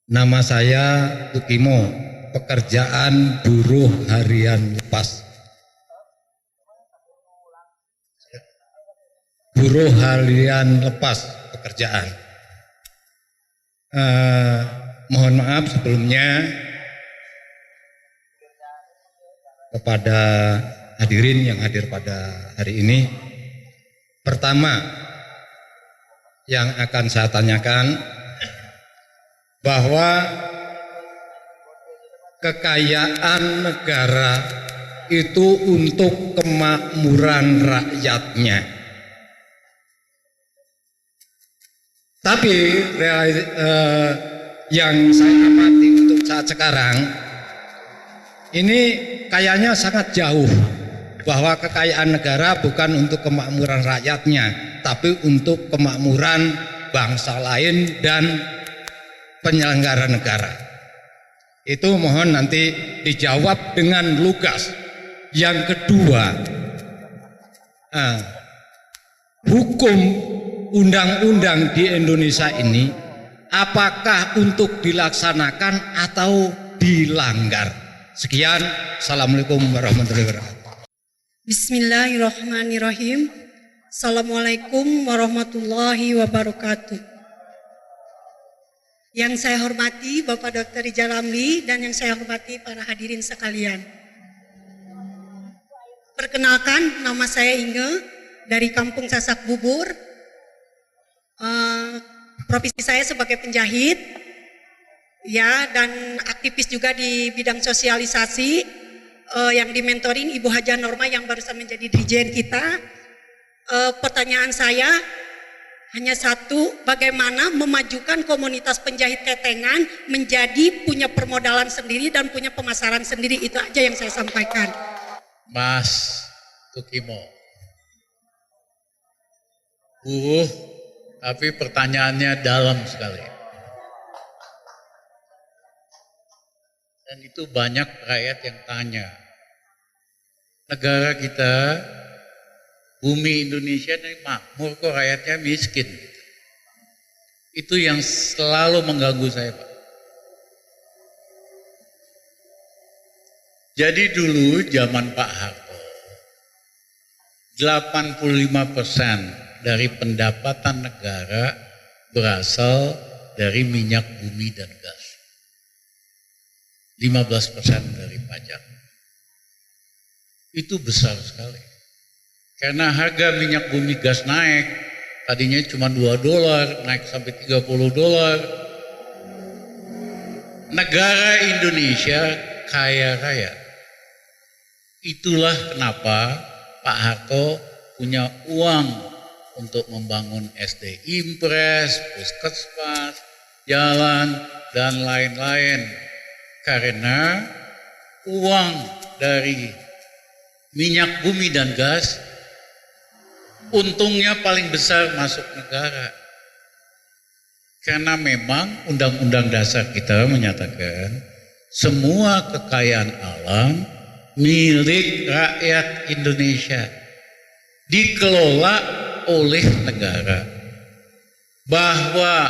Nama saya Tukimo, pekerjaan buruh harian lepas. Buruh harian lepas pekerjaan. Mohon maaf sebelumnya kepada hadirin yang hadir pada hari ini. Pertama yang akan saya tanyakan, bahwa kekayaan negara itu untuk kemakmuran rakyatnya. Tapi yang saya amati untuk saat sekarang ini kayaknya sangat jauh, bahwa kekayaan negara bukan untuk kemakmuran rakyatnya, tapi untuk kemakmuran bangsa lain dan penyelenggara negara. Itu mohon nanti dijawab dengan lugas. Yang kedua, hukum undang-undang di Indonesia ini apakah untuk dilaksanakan atau dilanggar? Sekian, assalamualaikum warahmatullahi wabarakatuh. Bismillahirrahmanirrahim. Assalamualaikum warahmatullahi wabarakatuh. Yang saya hormati Bapak Dr. Rijal Ramli dan yang saya hormati para hadirin sekalian. Perkenalkan, nama saya Inge dari Kampung Sasak Bubur. Profesi saya sebagai penjahit, ya, dan aktivis juga di bidang sosialisasi yang dimentoring Ibu Haja Norma yang barusan menjadi dirjen kita. Pertanyaan saya hanya satu, bagaimana memajukan komunitas penjahit ketengan menjadi punya permodalan sendiri dan punya pemasaran sendiri. Itu aja yang saya sampaikan. Mas Tukimo, tapi pertanyaannya dalam sekali. Dan itu banyak rakyat yang tanya. Negara kita, bumi Indonesia ini makmur kok rakyatnya miskin. Itu yang selalu mengganggu saya, Pak. Jadi dulu zaman Pak Harto, 85% dari pendapatan negara berasal dari minyak bumi dan gas. 15% dari pajak. Itu besar sekali. Karena harga minyak bumi gas naik, tadinya cuma $2, naik sampai $30. Negara Indonesia kaya raya. Itulah kenapa Pak Harto punya uang untuk membangun SD Impres, Puskesmas, jalan, dan lain-lain. Karena uang dari minyak bumi dan gas untungnya paling besar masuk negara. Karena memang Undang-Undang Dasar kita menyatakan semua kekayaan alam milik rakyat Indonesia, dikelola oleh negara. Bahwa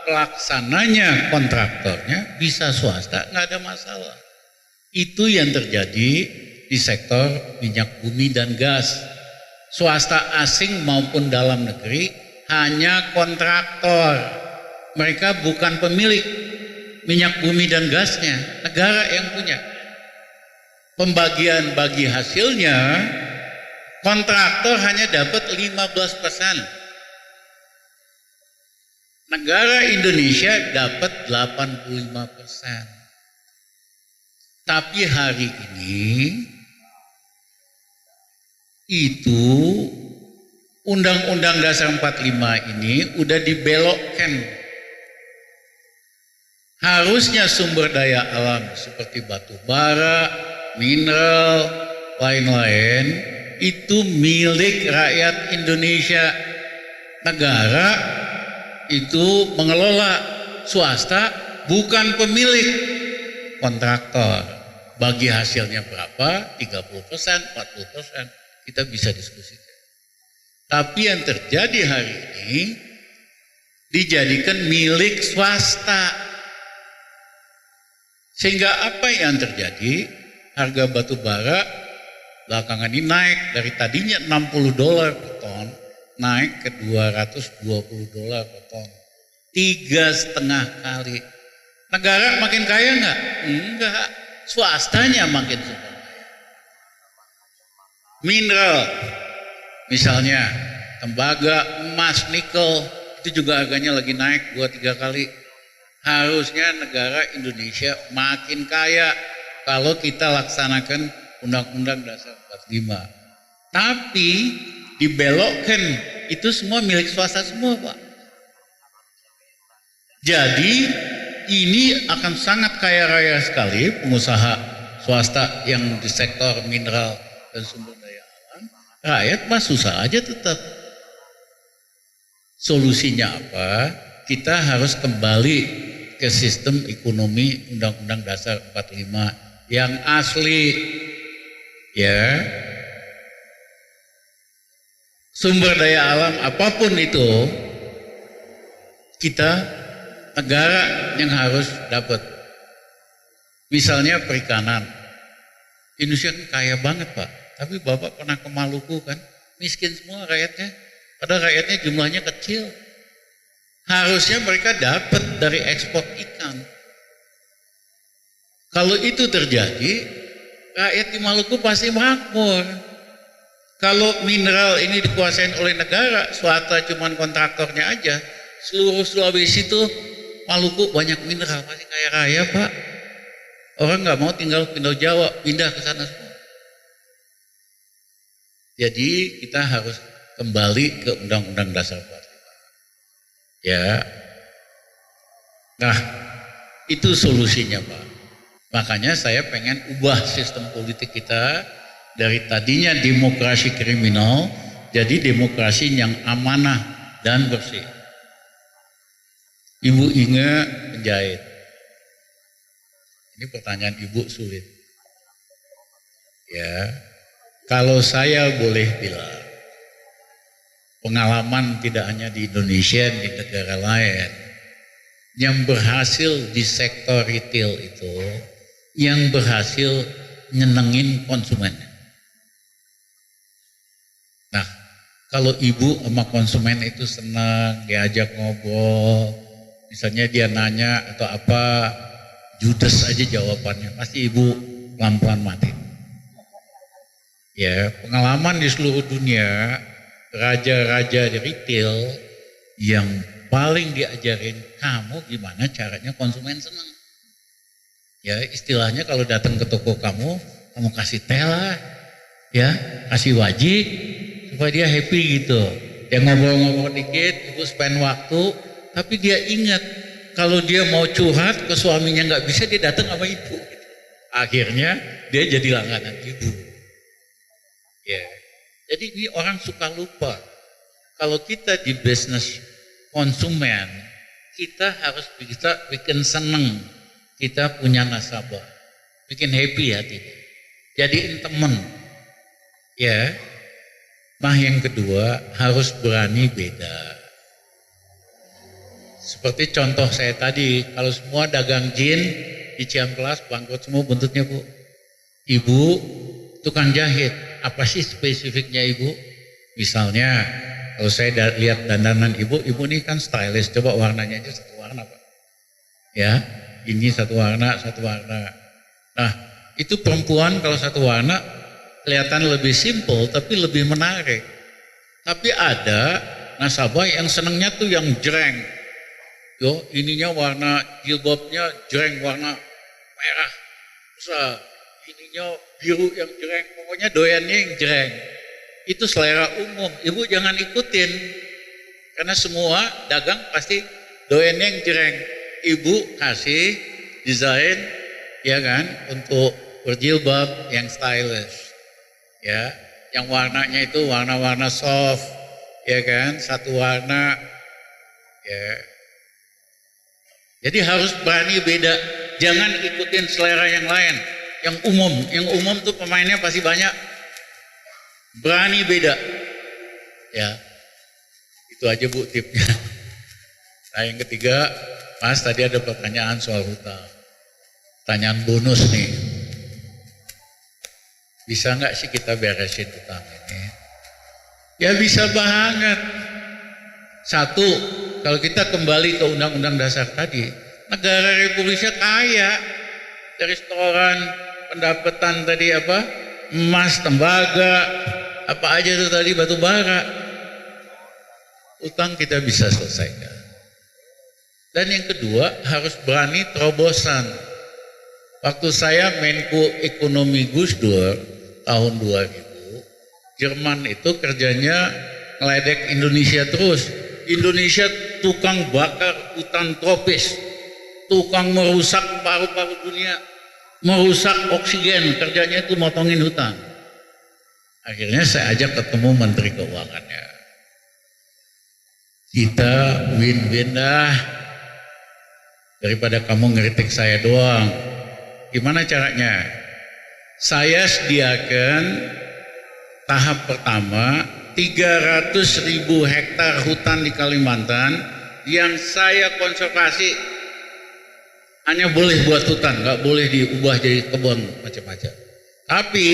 pelaksananya kontraktornya bisa swasta, nggak ada masalah. Itu yang terjadi di sektor minyak bumi dan gas. Swasta asing maupun dalam negeri hanya kontraktor. Mereka bukan pemilik minyak bumi dan gasnya, negara yang punya. Pembagian bagi hasilnya, kontraktor hanya dapat 15%. Negara Indonesia dapat 85%. Tapi hari ini itu Undang-Undang Dasar 45 ini udah dibelokkan. Harusnya sumber daya alam seperti batu bara, mineral, lain-lain itu milik rakyat Indonesia. Negara itu mengelola, swasta bukan pemilik, kontraktor. Bagi hasilnya berapa? 30%, 40%. Kita bisa diskusikan. Tapi yang terjadi hari ini dijadikan milik swasta. Sehingga apa yang terjadi? Harga batu bara belakangan ini naik dari tadinya $60 per ton, naik ke $220 per ton. 3,5 kali. Negara makin kaya enggak? Enggak. Swastanya makin super. Mineral, misalnya tembaga, emas, nikel, itu juga harganya lagi naik 2-3 kali. Harusnya negara Indonesia makin kaya kalau kita laksanakan Undang-Undang Dasar 45. Tapi dibelokkan, itu semua milik swasta semua, Pak. Jadi ini akan sangat kaya raya sekali pengusaha swasta yang di sektor mineral dan sumber daya alam. Rakyat mah susah aja tetap. Solusinya apa? Kita harus kembali ke sistem ekonomi Undang-Undang Dasar 45 yang asli, ya. Sumber daya alam apapun itu, kita negara yang harus dapat. Misalnya perikanan, Indonesia kan kaya banget, Pak. Tapi Bapak pernah ke Maluku kan, miskin semua rakyatnya, padahal rakyatnya jumlahnya kecil. Harusnya mereka dapat dari ekspor ikan. Kalau itu terjadi, rakyat di Maluku pasti makmur. Kalau mineral ini dikuasain oleh negara, swasta cuman kontraktornya aja, seluruh Sulawesi itu Maluku banyak mineral, masih kaya raya, Pak. Orang nggak mau tinggal pindah Jawa, pindah ke sana semua. Jadi kita harus kembali ke Undang-Undang Dasar 45. Ya. Nah, itu solusinya, Pak. Makanya saya pengen ubah sistem politik kita dari tadinya demokrasi kriminal jadi demokrasi yang amanah dan bersih. Ibu Inge penjahit. Ini pertanyaan Ibu sulit. Ya, kalau saya boleh bilang, pengalaman tidak hanya di Indonesia, di negara lain, yang berhasil di sektor retail itu, yang berhasil nyenengin konsumen. Nah, kalau ibu sama konsumen itu senang, diajak ngobrol, misalnya dia nanya atau apa, judes aja jawabannya, pasti ibu pelan-pelan mati. Ya, pengalaman di seluruh dunia, raja-raja di retail yang paling diajarin kamu gimana caranya konsumen senang. Ya, istilahnya kalau datang ke toko kamu kasih teh lah, ya, kasih wajib supaya dia happy gitu. Dia ngobrol-ngobrol dikit, ibu spend waktu, tapi dia ingat kalau dia mau curhat ke suaminya nggak bisa, dia datang sama ibu. Akhirnya dia jadi langganan ibu. Ya, jadi ini orang suka lupa. Kalau kita di bisnis konsumen, kita harus bisa bikin seneng. Kita punya nasabah, bikin happy hatinya, jadiin temen, ya. Nah, yang kedua harus berani beda. Seperti contoh saya tadi, kalau semua dagang jin di Ciamplas bangkrut semua buntutnya, Bu. Ibu tukang jahit, apa sih spesifiknya Ibu? Misalnya, kalau saya lihat dandanan Ibu ini kan stylish, coba warnanya aja satu warna, Pak. Ya. Ini satu warna. Nah, itu perempuan kalau satu warna kelihatan lebih simple tapi lebih menarik. Tapi ada nasabah yang senangnya tuh yang jreng. Yo, ininya warna jilbabnya jreng, warna merah. Terus ininya biru yang jreng. Pokoknya doyannya yang jreng. Itu selera umum. Ibu jangan ikutin. Karena semua dagang pasti doyannya yang jreng. Ibu kasih desain, ya kan, untuk berjilbab yang stylish, ya, yang warnanya itu warna-warna soft, ya kan, satu warna, ya. Jadi harus berani beda, jangan ikutin selera yang lain, yang umum tuh pemainnya pasti banyak, berani beda, ya. Itu aja Bu tipnya. Nah, yang ketiga, Mas, tadi ada pertanyaan soal hutang. Pertanyaan bonus nih. Bisa nggak sih kita beresin utang ini? Ya bisa banget. Satu, kalau kita kembali ke Undang-Undang Dasar tadi, negara Republiknya kaya. Dari setoran, pendapatan tadi apa? Emas, tembaga, apa aja itu tadi, batu bara. Utang kita bisa selesaikan. Dan yang kedua, harus berani terobosan. Waktu saya Menko Ekonomi Gus Dur tahun 2000, Jerman itu kerjanya ngeledek Indonesia terus. Indonesia tukang bakar hutan tropis, tukang merusak paru-paru dunia, merusak oksigen, kerjanya itu motongin hutan. Akhirnya saya ajak ketemu Menteri Keuangannya. Kita win-win dah, daripada kamu ngeritik saya doang. Gimana caranya? Saya sediakan tahap pertama 300.000 hektar hutan di Kalimantan yang saya konservasi, hanya boleh buat hutan, nggak boleh diubah jadi kebun macam-macam. Tapi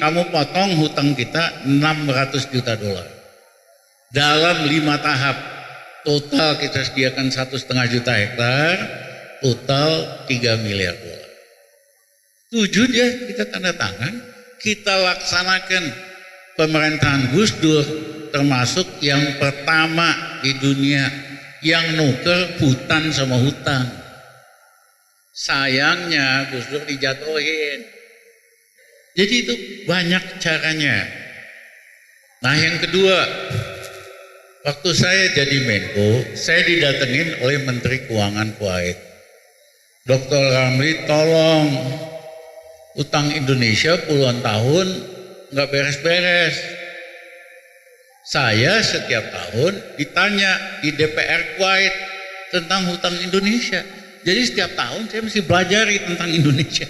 kamu potong hutang kita $600 juta dalam 5 tahap. Total kita sediakan 1,5 juta hektar, total $3 miliar. Setuju dia, kita tanda tangan, kita laksanakan pemerintahan Gus Dur, termasuk yang pertama di dunia yang nuker hutan sama hutang. Sayangnya Gus Dur dijatuhin. Jadi itu banyak caranya. Nah yang kedua, waktu saya jadi Menko, saya didatengin oleh Menteri Keuangan Kuwait. Dr. Ramli, tolong, utang Indonesia puluhan tahun nggak beres-beres. Saya setiap tahun ditanya di DPR Kuwait tentang hutang Indonesia. Jadi setiap tahun saya mesti belajar tentang Indonesia.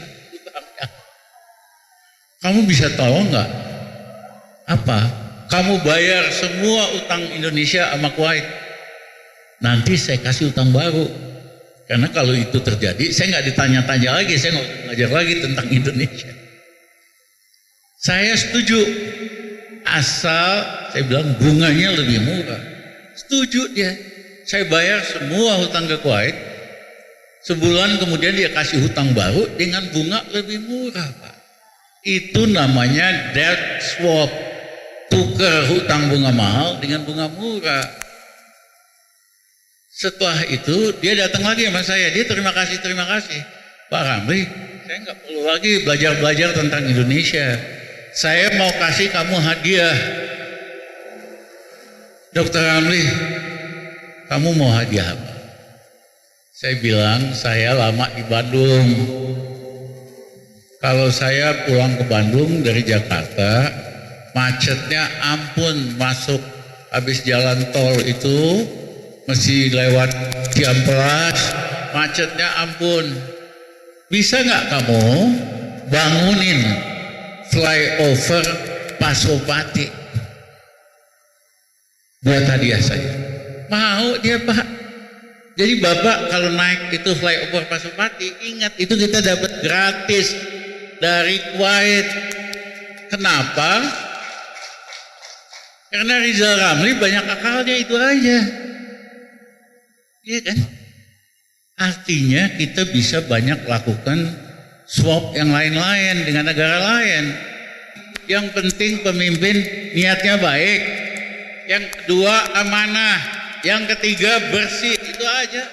Kamu bisa tolong nggak? Apa? Kamu bayar semua utang Indonesia sama Kuwait. Nanti saya kasih utang baru. Karena kalau itu terjadi, saya nggak ditanya-tanya lagi, saya nggak ngajar lagi tentang Indonesia. Saya setuju, asal saya bilang bunganya lebih murah. Setuju dia, saya bayar semua hutang ke Kuwait. Sebulan kemudian dia kasih hutang baru dengan bunga lebih murah, Pak. Itu namanya debt swap, tukar hutang bunga mahal dengan bunga murah. Setelah itu dia datang lagi sama saya, dia terima kasih Pak Ramli, saya nggak perlu lagi belajar tentang Indonesia, saya mau kasih kamu hadiah. Dr. Ramli, kamu mau hadiah apa? Saya bilang saya lama di Bandung, kalau saya pulang ke Bandung dari Jakarta macetnya ampun, masuk habis jalan tol itu mesti lewat Ciamplas, macetnya ampun. Bisa nggak kamu bangunin flyover Pasopati buat hadiah saya? Mau dia, Pak. Jadi Bapak kalau naik itu flyover Pasopati, ingat itu kita dapat gratis dari Kuwait. Kenapa? Karena Rizal Ramli banyak akalnya, itu aja. Iya kan? Artinya kita bisa banyak lakukan swap yang lain-lain dengan negara lain. Yang penting pemimpin niatnya baik. Yang kedua amanah. Yang ketiga bersih. Itu aja.